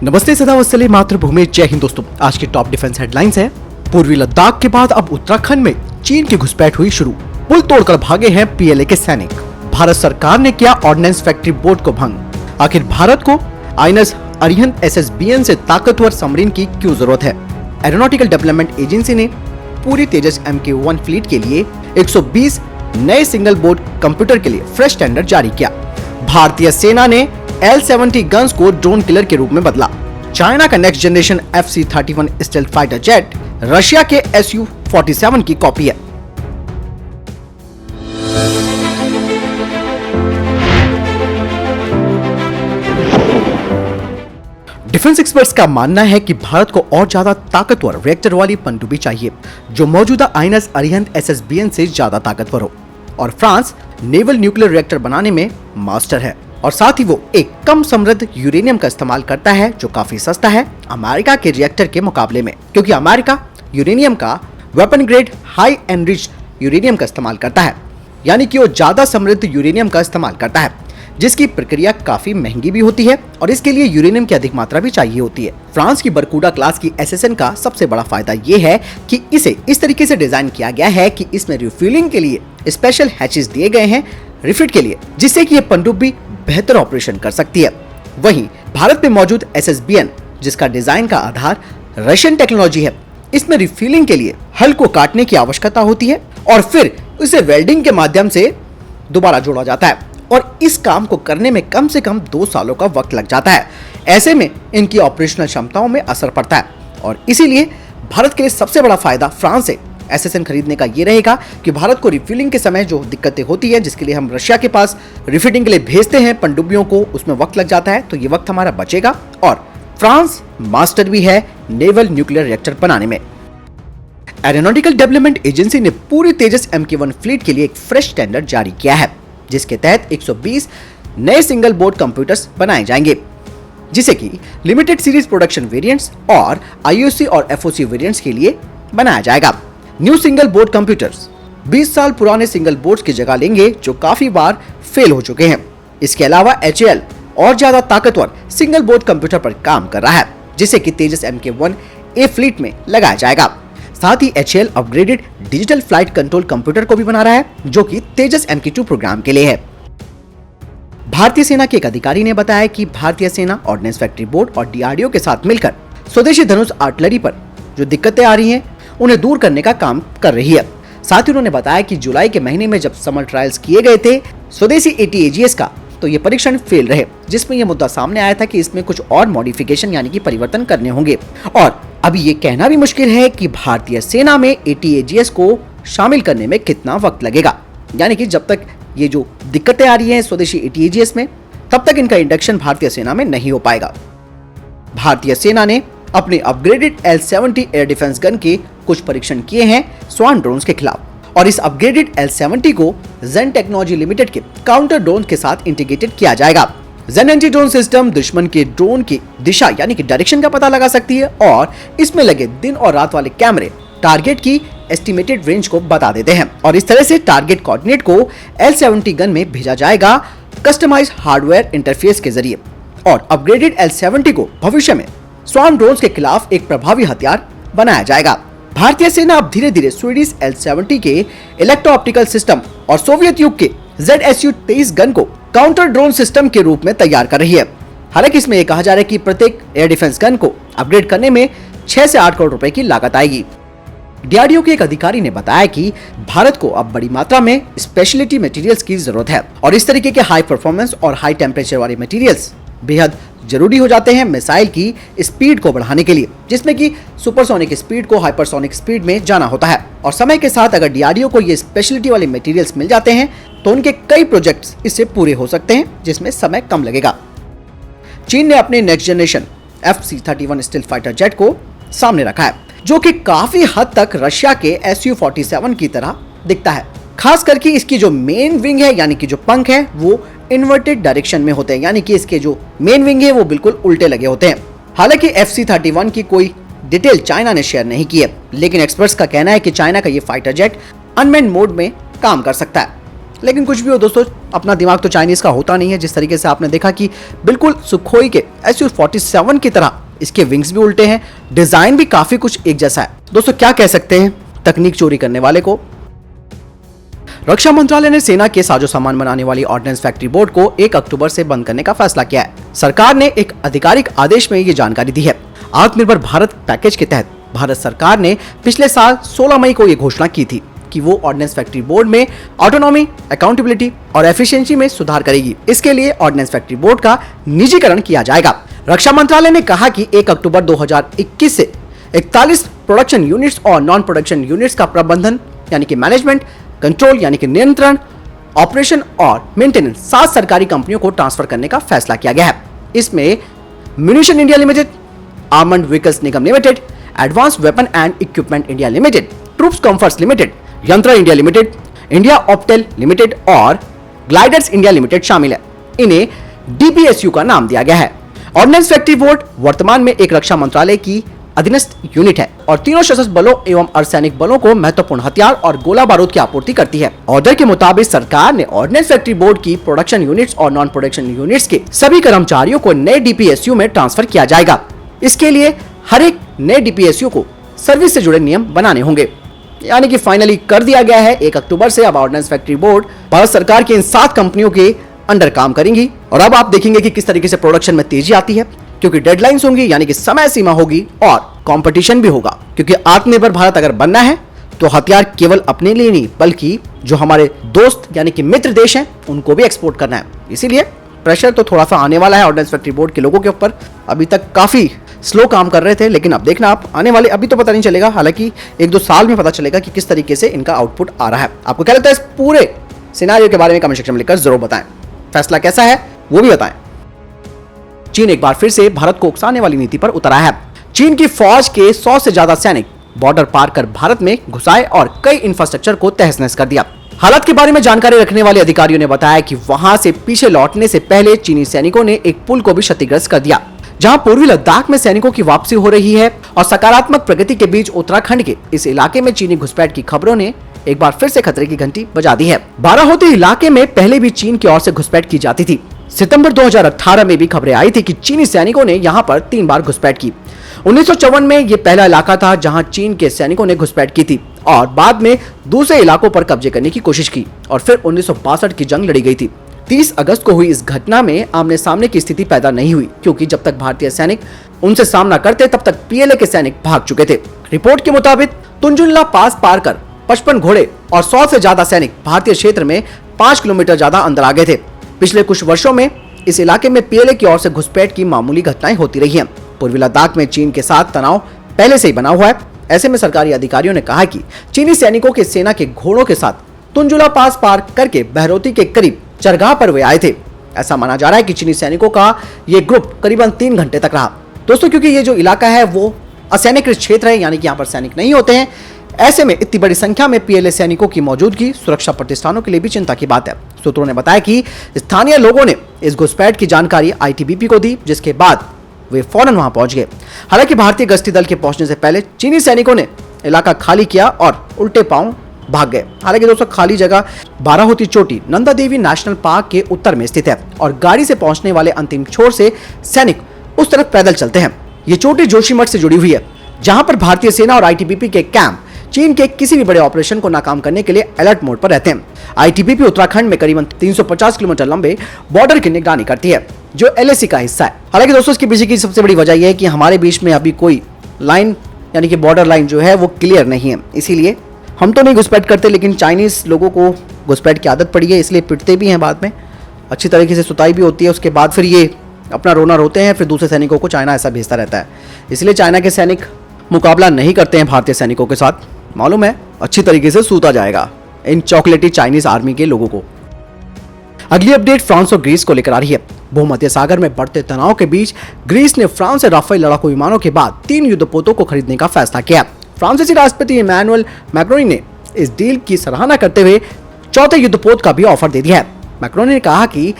नमस्ते, सदा वत्सले मातृभूमि, जय हिंद दोस्तों। आज की टॉप डिफेंस हेडलाइंस है। पूर्वी लद्दाख के बाद अब उत्तराखंड में चीन की घुसपैठ हुई शुरू। पुल तोड़कर भागे हैं पीएलए के सैनिक। भारत सरकार ने किया ऑर्डिनेंस फैक्ट्री बोर्ड को भंग। आखिर भारत को आईएनएस अरिहंत SSBN से ताकतवर सबमरीन की क्यों जरूरत है? एरोनॉटिकल डेवलपमेंट एजेंसी ने पूरी तेजस MK1 फ्लीट के लिए 120 नए सिंगल बोर्ड कंप्यूटर के लिए फ्रेश टेंडर जारी किया। भारतीय सेना ने L-70 गन्स को ड्रोन किलर के रूप में बदला। चाइना का next generation FC-31 stealth fighter jet Russia के Su-47 की कॉपी है। डिफेंस एक्सपर्ट्स का मानना है कि भारत को और ज्यादा ताकतवर रिएक्टर वाली पनडुब्बी चाहिए जो मौजूदा आईएनएस अरिहंत SSBN से ज्यादा ताकतवर हो। और फ्रांस नेवल न्यूक्लियर रिएक्टर बनाने में मास्टर है और साथ ही वो एक कम समृद्ध यूरेनियम का इस्तेमाल करता है जो काफी सस्ता है अमेरिका के रिएक्टर के मुकाबले में, क्योंकि अमेरिका यूरेनियम का weapon grade high enriched uranium का इस्तेमाल करता है, यानी कि वो ज्यादा समृद्ध यूरेनियम का इस्तेमाल करता है जिसकी प्रक्रिया काफी महंगी भी होती है और इसके लिए यूरेनियम की अधिक मात्रा भी चाहिए होती है। फ्रांस की बरकूडा क्लास की SSN का सबसे बड़ा फायदा ये है कि इसे इस तरीके से डिजाइन किया गया है कि इसमें रिफ्यूलिंग के लिए स्पेशल हैचेस दिए गए हैं रिफिट के लिए, जिससे कि ये पनडुब्बी बेहतर ऑपरेशन कर सकती है। वहीं भारत में मौजूद SSBN जिसका डिजाइन का आधार रशियन टेक्नोलॉजी है, इसमें रिफिलिंग के लिए हल को काटने की आवश्यकता होती है और फिर उसे वेल्डिंग के माध्यम से दोबारा जोड़ा जाता है और इस काम को करने में कम से कम 2 सालों का वक्त लग जाता है। ऐसे में इनकी ऑपरेशनल क्षमताओं में असर पड़ता है और इसीलिए भारत के लिए सबसे बड़ा फायदा फ्रांस से SSN खरीदने का ये रहेगा कि भारत को रिफिलिंग के समय जो दिक्कतें होती हैं, जिसके लिए हम रशिया के पास रिफिटिंग के लिए भेजते हैं पनडुब्बियों को, उसमें वक्त लग जाता है, तो ये वक्त हमारा बचेगा। और फ्रांस मास्टर भी है नेवल न्यूक्लियर रिएक्टर बनाने में। एरोनॉटिकल डेवलपमेंट एजेंसी ने पूरी तेजस MK1 फ्लीट के लिए एक फ्रेश टेंडर जारी किया है जिसके तहत 120 नए सिंगल बोर्ड कंप्यूटर्स बनाए जाएंगे, जिसे कि लिमिटेड सीरीज प्रोडक्शन वेरिएंट्स और IOC और FOC वेरिएंट्स के लिए बनाया जाएगा। न्यू सिंगल बोर्ड कंप्यूटर्स 20 साल पुराने सिंगल बोर्ड्स की जगह लेंगे जो काफी बार फेल हो चुके हैं। इसके अलावा HAL और ज्यादा ताकतवर सिंगल बोर्ड कंप्यूटर पर काम कर रहा है जिसे कि तेजस MK1A फ्लीट में लगाया जाएगा। साथ ही HAL upgraded digital flight control computer को भी बना रहा है जो कि तेजस MK2 प्रोग्राम के लिए है। भारतीय सेना के एक अधिकारी ने बताया कि भारतीय सेना ऑर्डिनेंस फैक्ट्री बोर्ड और DRDO के साथ मिलकर स्वदेशी धनुष आर्टिलरी पर जो दिक्कतें आ रही हैं उन्हें दूर करने का काम कर रही है। साथ ही उन्होंने बताया कि जुलाई के महीने में जब समर ट्रायल्स किए गए थे स्वदेशी ATAGS का, तो ये परीक्षण फेल रहे, जिसमें यह मुद्दा सामने आया था कि इसमें कुछ और मॉडिफिकेशन यानी कि परिवर्तन करने होंगे। और अभी ये कहना भी मुश्किल है कि भारतीय सेना में ATAGS को शामिल करने में कितना वक्त लगेगा, यानी कि जब तक ये जो दिक्कतें आ रही हैं स्वदेशी ATAGS में, तब तक इनका इंडक्शन भारतीय सेना में नहीं हो पाएगा। भारतीय सेना ने अपने upgraded L-70 air defence gun के कुछ परीक्षण किए हैं स्वान ड्रोन्स के खिलाफ और इस अपग्रेडेड L-70 को जेन टेक्नोलॉजी लिमिटेड के काउंटर ड्रोन के साथ इंटीग्रेटेड किया जाएगा। जेन एंटी ड्रोन सिस्टम दुश्मन के ड्रोन की दिशा यानी कि डायरेक्शन का पता लगा सकती है और इसमें लगे दिन और रात वाले कैमरे टारगेट की एस्टिमेटेड रेंज को बता देते हैं और इस तरह से टारगेट कोऑर्डिनेट को L-70 गन में भेजा जाएगा कस्टमाइज्ड हार्डवेयर इंटरफेस के जरिए। और अपग्रेडेड L-70 को भविष्य में स्वान ड्रोन्स के खिलाफ एक प्रभावी हथियार बनाया जाएगा। भारतीय सेना अब धीरे धीरे स्वीडिश L-70 के इलेक्ट्रो ऑप्टिकल सिस्टम और सोवियत युग के ZSU-23 गन को काउंटर ड्रोन सिस्टम के रूप में तैयार कर रही है। हालांकि इसमें यह कहा जा रहा है कि प्रत्येक एयर डिफेंस गन को अपग्रेड करने में 6 से 8 करोड़ रुपए की लागत आएगी। DRDO के एक अधिकारी ने बताया कि भारत को अब बड़ी मात्रा में स्पेशलिटी मटेरियल्स की जरूरत है और इस तरीके के हाई परफॉर्मेंस और हाई टेम्परेचर वाले मटेरियल्स बेहद जरूरी हो जाते हैं मिसाइल की स्पीड को बढ़ाने के लिए, जिसमें कि सुपरसोनिक स्पीड को हाइपरसोनिक स्पीड में जाना होता है। और समय के साथ अगर DRDO को ये स्पेशलिटी वाले मटेरियल्स मिल जाते हैं तो उनके कई प्रोजेक्ट्स इससे पूरे हो सकते हैं जिसमें समय कम लगेगा। चीन ने अपने next generation FC-31 stealth fighter jet को सामने रखा है जो कि काफी हद तक रशिया के Su-47 की तरह दिखता है। खास करके इसकी जो मेन विंग है यानी कि जो पंख है वो इन्वर्टेड डायरेक्शन में होते हैं, यानी कि इसके जो मेन विंग है वो बिल्कुल उल्टे लगे होते हैं। हालांकि FC-31 की कोई डिटेल चाइना ने शेयर नहीं की है, लेकिन एक्सपर्ट्स का कहना है कि चाइना का ये फाइटर जेट अनमैन्ड मोड में काम कर सकता है। लेकिन कुछ भी हो दोस्तों, अपना दिमाग तो चाइनीज का होता नहीं है। जिस तरीके से आपने देखा कि बिल्कुल सुखोई के Su-47 की तरह इसके विंग्स भी उल्टे हैं, डिजाइन भी काफी कुछ एक जैसा है। दोस्तों क्या कह सकते हैं तकनीक चोरी करने वाले को। रक्षा मंत्रालय ने सेना के साजो सामान बनाने वाली ऑर्डिनेंस फैक्ट्री बोर्ड को 1 अक्टूबर से बंद करने का फैसला किया है। सरकार ने एक आधिकारिक आदेश में ये जानकारी दी है। आत्मनिर्भर भारत पैकेज के तहत भारत सरकार ने पिछले साल 16 मई को यह घोषणा की थी कि वो ऑर्डिनेंस फैक्ट्री बोर्ड में ऑटोनॉमी, अकाउंटेबिलिटी और एफिशिएंसी में सुधार करेगी। इसके लिए ऑर्डिनेंस फैक्ट्री बोर्ड का निजीकरण किया जाएगा। रक्षा मंत्रालय ने कहा कि 1 अक्टूबर 2021 से 41 प्रोडक्शन यूनिट्स और नॉन प्रोडक्शन यूनिट्स का प्रबंधन यानी कि मैनेजमेंट, कंट्रोल यानी कि नियंत्रण, ऑपरेशन और मेंटेनेंस 7 सरकारी कंपनियों को ट्रांसफर करने का फैसला किया गया है। इसमें munition India limited, armoured vehicles Nigam limited, advance weapon and equipment India limited, troops comforts limited, Yantra India limited, India Optel limited और ग्लाइडर्स इंडिया लिमिटेड शामिल है। इन्हें डीपीएसयू का नाम दिया गया है। ऑर्डिनेंस फैक्ट्री बोर्ड वर्तमान में एक रक्षा मंत्रालय की अधीनस्थ यूनिट है और तीनों सशस्त्र बलों एवं अर्धसैनिक बलों को महत्वपूर्ण हथियार और गोला बारूद की आपूर्ति करती है। ऑर्डर के मुताबिक सरकार ने ऑर्डिनेंस फैक्ट्री बोर्ड की प्रोडक्शन यूनिट्स और नॉन प्रोडक्शन यूनिट्स के सभी कर्मचारियों को नए डीपीएसयू में ट्रांसफर किया जाएगा। इसके लिए हर एक नए डीपीएसयू को सर्विस से जुड़े नियम बनाने होंगे। यानी कि फाइनली कर दिया गया है 1 अक्टूबर से अब ऑर्डिनेंस फैक्ट्री बोर्ड भारत सरकार की इन 7 कंपनियों के अंडर काम करेंगी। और अब आप देखेंगे कि किस तरीके से प्रोडक्शन में तेजी आती है, क्योंकि डेडलाइंस होंगी यानी कि समय सीमा होगी और कंपटीशन भी होगा। क्योंकि आत्मनिर्भर भारत अगर बनना है तो हथियार केवल अपने लिए नहीं बल्कि जो हमारे दोस्त यानी कि मित्र देश हैं उनको भी एक्सपोर्ट करना है। इसीलिए प्रेशर तो थोड़ा सा आने वाला है ऑर्डिनेंस फैक्ट्री बोर्ड के लोगों के ऊपर। अभी तक काफी स्लो काम कर रहे थे, लेकिन अब देखना आप आने वाले, अभी तो पता नहीं चलेगा, हालांकि 1-2 साल में पता चलेगा कि किस तरीके से इनका आउटपुट आ रहा है। आपको क्या लगता है इस पूरे सिनेरियो के बारे में कमेंट सेक्शन में लिखकर जरूर बताएं। फैसला कैसा है वो भी बताएं। चीन एक बार फिर से भारत को उकसाने वाली नीति पर उतर आया है। चीन की फौज के 100 से ज्यादा सैनिक बॉर्डर पार कर भारत में घुसाए और कई इंफ्रास्ट्रक्चर को तहस नहस कर दिया। हालात के बारे में जानकारी रखने वाले अधिकारियों ने बताया कि वहां से पीछे लौटने से पहले चीनी सैनिकों ने एक पुल को भी क्षतिग्रस्त कर दिया, जहां पूर्वी लद्दाख में सैनिकों की वापसी हो रही है। और सकारात्मक प्रगति के बीच उत्तराखंड के इस इलाके में चीनी घुसपैठ की खबरों ने एक बार फिर से खतरे की घंटी बजा दी है। बाराहोती इलाके में पहले भी चीन की ओर से घुसपैठ की जाती थी। सितंबर 2018 में भी खबरें आई थी कि चीनी सैनिकों ने यहां पर 3 बार घुसपैठ की। 1954 में यह पहला इलाका था जहां चीन के सैनिकों ने घुसपैठ की थी और बाद में दूसरे इलाकों पर कब्जे करने की कोशिश की और फिर 1962 की जंग लड़ी गई थी। 30 अगस्त को हुई इस घटना में आमने सामने की स्थिति पैदा नहीं हुई, क्योंकि जब तक भारतीय सैनिक उनसे सामना करते तब तक पीएलए के सैनिक भाग चुके थे। रिपोर्ट के मुताबिक तुंजुल्ला पास पार कर 55 घोड़े और 100 से ज्यादा सैनिक भारतीय क्षेत्र में 5 किलोमीटर ज्यादा अंदर आ गए थे। पिछले कुछ वर्षों में इस इलाके में पीएलए की ओर से घुसपैठ की मामूली घटनाएं होती रही हैं। पूर्वी लद्दाख में चीन के साथ तनाव पहले से ही बना हुआ है। ऐसे में सरकारी अधिकारियों ने कहा कि चीनी सैनिकों के सेना के घोड़ों के साथ तुंजुला पास पार करके बहरोती के करीब चरगाह पर वे आए थे। ऐसा माना जा रहा है कि चीनी सैनिकों का ये ग्रुप करीबन 3 घंटे तक रहा। दोस्तों क्योंकि ये जो इलाका है वो असैनिकृत क्षेत्र है, यानी कि यहाँ पर सैनिक नहीं होते हैं। ऐसे में इतनी बड़ी संख्या में पीएलए सैनिकों की मौजूदगी सुरक्षा प्रतिष्ठानों के लिए भी चिंता की बात है। सूत्रों ने बताया कि स्थानीय लोगों ने इस घुसपैठ की जानकारी आईटीबीपी को दी, जिसके बाद वे फौरन वहां पहुंच गए। हालांकि भारतीय गश्ती दल के पहुंचने से पहले चीनी सैनिकों ने इलाका खाली किया और उल्टे पांव भाग गए। हालांकि दोस्तों खाली जगह बाराहोती चोटी नंदा देवी नेशनल पार्क के उत्तर में स्थित है और गाड़ी से पहुंचने वाले अंतिम छोर से सैनिक उस तरफ पैदल चलते हैं। ये चोटी जोशीमठ से जुड़ी हुई है, जहां पर भारतीय सेना और आईटीबीपी के कैंप चीन के किसी भी बड़े ऑपरेशन को नाकाम करने के लिए अलर्ट मोड पर रहते हैं। आईटीबीपी उत्तराखंड में करीबन 350 किलोमीटर लंबे बॉर्डर की निगरानी करती है, जो एलएसी का हिस्सा है। हालांकि दोस्तों इसके पीछे की सबसे बड़ी वजह यह है कि हमारे बीच में अभी कोई लाइन यानी कि बॉर्डर लाइन जो है वो क्लियर नहीं है। इसीलिए हम तो नहीं घुसपैठ करते, लेकिन चाइनीज लोगों को घुसपैठ की आदत पड़ी है, इसलिए पिटते भी हैं बाद में, अच्छी तरीके से सुताई भी होती है। उसके बाद फिर ये अपना रोना रोते हैं, फिर दूसरे सैनिकों को चाइना ऐसा भेजता रहता है। इसलिए चाइना के सैनिक मुकाबला नहीं करते हैं भारतीय सैनिकों के साथ। मालूम है अच्छी तरीके से सूता जाएगा इन चॉकलेटी चाइनीज आर्मी के लोगों को। अगली अपडेट फ्रांस और ग्रीस को लेकर आ रही है। भूमध्य सागर में बढ़ते तनाव के बीच ग्रीस ने फ्रांस से राफेल लड़ाकू विमानों के बाद 3 युद्धपोतों को खरीदने का फैसला किया। फ्रांसीसी राष्ट्रपति इमैनुअल मैक्रोनी ने इस डील की सराहना करते हुए 4थे युद्धपोत का भी ऑफर दे दिया है। मैक्रोनी ने कहा कि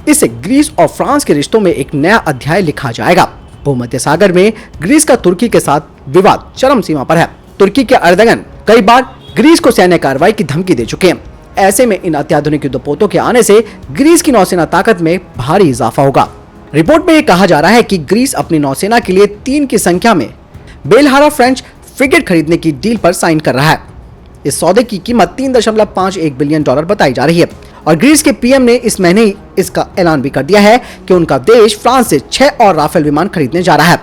इससे ग्रीस और फ्रांस के रिश्तों में एक नया अध्याय लिखा जाएगा। भूमध्य सागर में ग्रीस का तुर्की के साथ विवाद चरम सीमा पर है। तुर्की के अर्दगन कई बार ग्रीस को सैन्य कार्रवाई की धमकी दे चुके हैं। ऐसे में इन अत्याधुनिक युद्धपोतों के आने से ग्रीस की नौसेना ताकत में भारी इजाफा होगा। रिपोर्ट में यह कहा जा रहा है कि ग्रीस अपनी नौसेना के लिए 3 की संख्या में बेलहारा फ्रेंच फ्रिगेट खरीदने की डील पर साइन कर रहा है। इस सौदे की कीमत $3.51 बिलियन बताई जा रही है और ग्रीस के पीएम ने इस महीने ही इसका ऐलान भी कर दिया है कि उनका देश फ्रांस से 6 और राफेल विमान खरीदने जा रहा है।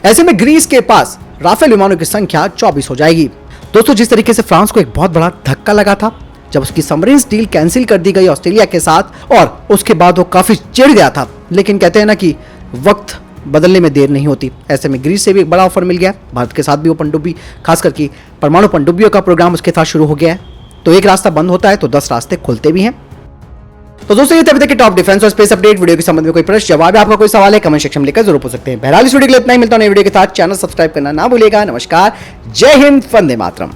ऐसे में ग्रीस के पास राफेल विमानों की संख्या 24 हो जाएगी। दोस्तों, जिस तरीके से फ्रांस को एक बहुत बड़ा धक्का लगा था जब उसकी सबमरीन डील कैंसिल कर दी गई ऑस्ट्रेलिया के साथ, और उसके बाद वो काफी चिढ़ गया था, लेकिन कहते हैं ना कि वक्त बदलने में देर नहीं होती। ऐसे में ग्रीस से भी एक बड़ा ऑफर मिल गया। भारत के साथ भी वो पनडुब्बी, खास करके परमाणु पनडुब्बियों का प्रोग्राम उसके साथ शुरू हो गया है। तो एक रास्ता बंद होता है तो 10 रास्ते खुलते भी हैं। तो दोस्तों, ये अभी तक के टॉप डिफेंस और स्पेस अपडेट। वीडियो के संबंध में कोई प्रश्न, जवाब है, आपका कोई सवाल है, कमेंट सेक्शन में लिखकर जरूर पूछ सकते हैं। बहरहाल इस वीडियो के लिए इतना ही। मिलता हूं नई वीडियो के साथ। चैनल सब्सक्राइब करना ना भूलिएगा। नमस्कार, जय हिंद, वंदे मातरम।